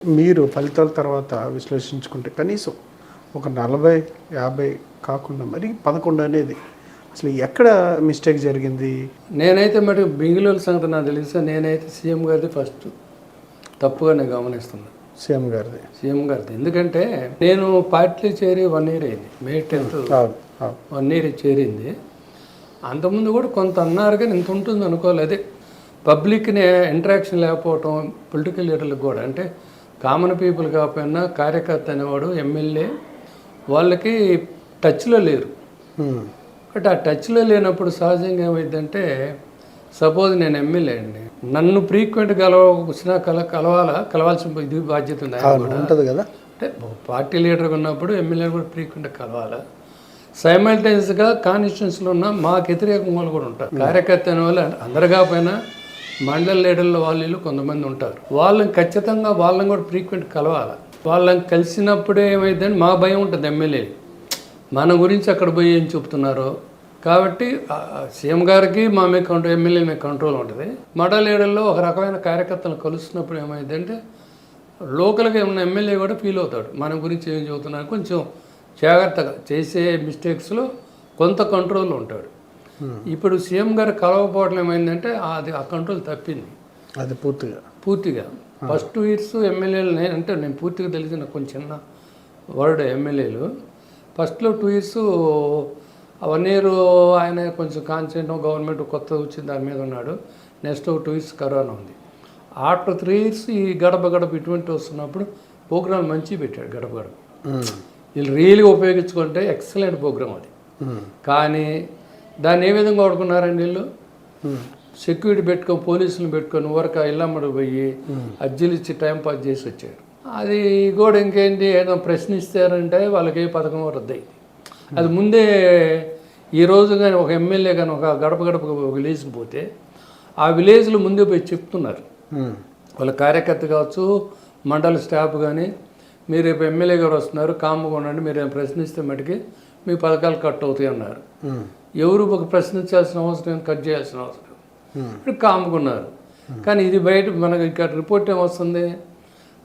మీరు ఫలితాల తర్వాత విశ్లేషించుకుంటే కనీసం ఒక 40-50 కాకుండా మరి 11 అనేది అసలు ఎక్కడ మిస్టేక్ జరిగింది? నేనైతే మరి బెంగళూరు సంగతి నాకు తెలిస్తే నేనైతే సీఎం గారిది ఫస్ట్ తప్పుగా నేను గమనిస్తున్నాను. సీఎం గారిది ఎందుకంటే నేను పార్టీలో చేరి 1 year అయింది. May 10th 1 year చేరింది. అంతకుముందు కూడా కొంత అన్నారు కానీ ఇంత ఉంటుంది అనుకోవాలి. అదే పబ్లిక్ని ఇంటరాక్షన్ లేకపోవటం పొలిటికల్ లీడర్లకు కూడా, అంటే కామన్ పీపుల్ కాకపోయినా కార్యకర్త అనేవాడు ఎమ్మెల్యే వాళ్ళకి టచ్లో లేరు. బట్ ఆ టచ్లో లేనప్పుడు సహజంగా ఏమైందంటే, సపోజ్ నేను ఎమ్మెల్యే అండి, నన్ను ఫ్రీక్వెంట్ వచ్చినా కలవాల్సిన ఇది బాధ్యత ఉంటుంది కదా. అంటే పార్టీ లీడర్గా ఉన్నప్పుడు ఎమ్మెల్యే కూడా ఫ్రీక్వెంట్గా కలవాలా. సైమల్టేనియస్గా కాన్స్టిట్యూన్సీలో ఉన్న మాకు వ్యతిరేకం వాళ్ళు కూడా ఉంటారు. కార్యకర్త అనే వాళ్ళు అందరు కాకపోయినా మండల లీడర్లు వాళ్ళు కొంతమంది ఉంటారు. వాళ్ళని ఖచ్చితంగా వాళ్ళని కూడా ఫ్రీక్వెంట్ కలవాలి. వాళ్ళని కలిసినప్పుడే ఏమైందని మా భయం ఉంటుంది. ఎమ్మెల్యే మన గురించి అక్కడ పోయి ఏం చెప్తున్నారు కాబట్టి సీఎం గారికి మా మీద కంట్రోల్, ఎమ్మెల్యే మీద కంట్రోల్ ఉంటుంది. మండల లీడర్లో ఒక రకమైన కార్యకర్తలను కలుస్తున్నప్పుడు ఏమైందంటే లోకల్గా ఉన్న ఎమ్మెల్యే కూడా ఫీల్ అవుతాడు, మన గురించి ఏం చెబుతున్నారు, కొంచెం జాగ్రత్తగా చేసే మిస్టేక్స్లో కొంత కంట్రోల్లో ఉంటాడు. ఇప్పుడు సీఎం గారు కలవకపోవడం ఏమైందంటే అది ఆ కంట్రోల్ తప్పింది. అది పూర్తిగా ఫస్ట్ 2 years ఎమ్మెల్యేలు నేను పూర్తిగా తెలిసిన కొంచెం చిన్న వర్డ్ ఎమ్మెల్యేలు ఫస్ట్లో 2 years 1 year ఆయన కొంచెం కాన్సెంట్ గవర్నమెంట్ కొత్త వచ్చింది దాని మీద ఉన్నాడు. నెక్స్ట్ 2 years కరోనా ఉంది. ఆఫ్టర్ 3 years ఈ గడప ఇటువంటి వస్తున్నప్పుడు ప్రోగ్రాం మంచి పెట్టాడు. గడప వీళ్ళు రియల్గా ఉపయోగించుకుంటే ఎక్సలెంట్ ప్రోగ్రాం అది. కానీ దాన్ని ఏ విధంగా వాడుకున్నారండి వీళ్ళు? సెక్యూరిటీ పెట్టుకొని పోలీసులు పెట్టుకొని ఊరక ఇళ్ళమ్మడి పోయి అర్జీలు ఇచ్చి టైం పాస్ చేసి వచ్చాడు. అది కూడా ఇంకేంటి, ఏదో ప్రశ్నిస్తారంటే వాళ్ళకి పథకం రద్దయింది. అది ముందే ఈ రోజు కానీ ఒక ఎమ్మెల్యే కానీ ఒక గడప విలేజ్కి పోతే ఆ విలేజ్లో ముందే పోయి చెప్తున్నారు వాళ్ళ కార్యకర్త కావచ్చు, మండల స్టాఫ్ కానీ, మీరు రేపు ఎమ్మెల్యే గారు వస్తున్నారు, కామ్గా ఉండండి, మీరు ప్రశ్నిస్తే మటుకి మీ పథకాలు కట్ అవుతాయి అన్నారు. ఎవరు ఒక ప్రశ్నించాల్సిన అవసరం, కట్ చేయాల్సిన అవసరం, ఇప్పుడు కామ్గున్నారు. కానీ ఇది బయట మనకి ఇక్కడ రిపోర్ట్ ఏమొస్తుంది,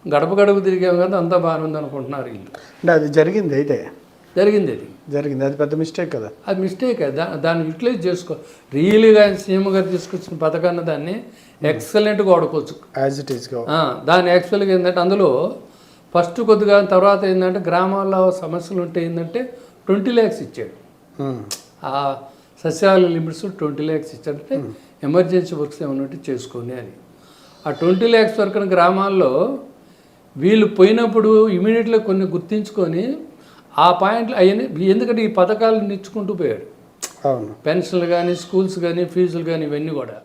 గడప తిరిగాం కదా అంతా బాగానే ఉంది అనుకుంటున్నారు వీళ్ళు. అంటే అది జరిగింది అది పెద్ద మిస్టేక్ కదా. అది మిస్టేక్. దాన్ని యూటిలైజ్ చేసుకో. రియల్గా సీఎం గారు తీసుకొచ్చిన పథకాన్ని దాన్ని ఎక్సలెంట్గా వాడుకోవచ్చు యాజ్ ఇట్ ఈస్గా. దాని యాక్చువల్గా ఏంటంటే అందులో ఫస్ట్ కొద్దిగా తర్వాత ఏంటంటే గ్రామాల్లో సమస్యలు ఉంటే ఏంటంటే 20 lakhs ఇచ్చాడు. ఆ సస్యాల లిమిట్స్ 20 lakhs ఇచ్చాడంటే ఎమర్జెన్సీ వర్క్స్ ఏమన్నట్టు చేసుకొని అని. ఆ 20 lakhs వరకు గ్రామాల్లో వీళ్ళు పోయినప్పుడు ఇమీడియట్గా కొన్ని గుర్తించుకొని ఆ పాయింట్లు అవన్నీ, ఎందుకంటే ఈ పథకాలను ఇచ్చుకుంటూ పోయాడు. పెన్షన్లు కానీ, స్కూల్స్ కానీ, ఫీజులు కానీ, ఇవన్నీ కూడా